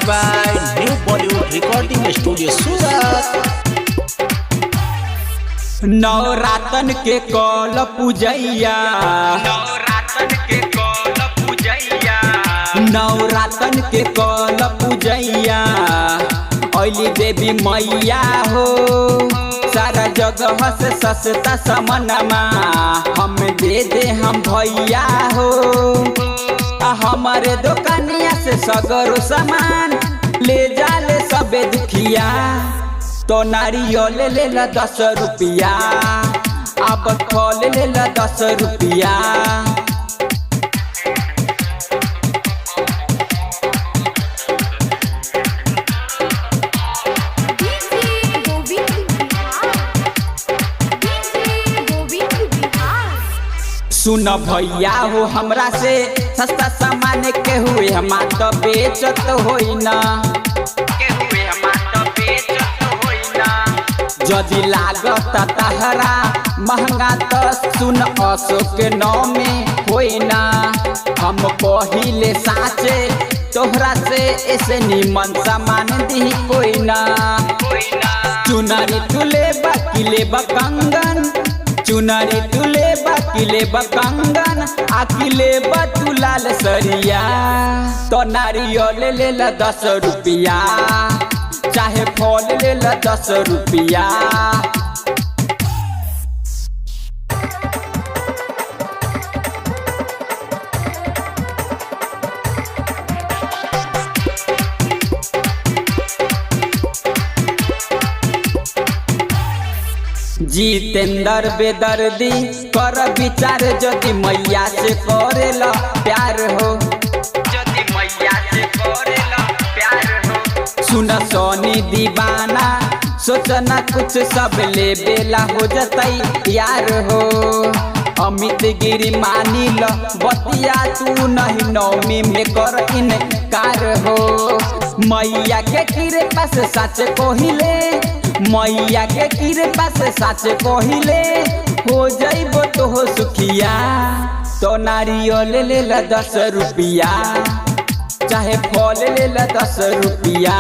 by New Bollywood Recording Studio सूरत। नवरातन के कल पूजैया, नवरातन के कल पूजैया, अली देवी मैया हो। सारा जगह से सस्ता समनमा हम दे हम भैया हो। हमारे दुकानिया से सगरो सामान ले जाले सबे दुखिया। तो नारियल ले ला 10 रुपया, अब फल ले ला 10 रुपया। सुन भैया हो, हमरा से सस्ता सामान के हुए हम तो बेचत होई ना, जदि लागत तहरा महंगा तो सुन अशोक नौ में होई ना। हम पहिले साचे तोहरा से ऐसे निमन सामान दी कोई ना। चुनारी तुले बाकिले बकंगन, चुनारी तुले बाकिले बकंगन, आकिले बतुलाल सरिया। तो नारियल ले ला 10 रुपया, चाहे फल ले ला 10 रुपया। जितेंद्र बेदर्दी कर विचार, जदि मैया से करेला प्यार हो, जदि मैया से करेला प्यार हो। सुन सोनी दीवाना सोचना कुछ सब ले बेला हो जतई यार हो। अमित गिरी मानी ल बतिया, तू नहीं नौमी में कर इनकार हो। मैया के कृपा से सच कोहिले, मैया के कृपा से सच कोहिले, हो जाइबो तो हो सुखिया। तो नारियल ले ला 10 रुपया, चाहे फल ले ला 10 रुपया।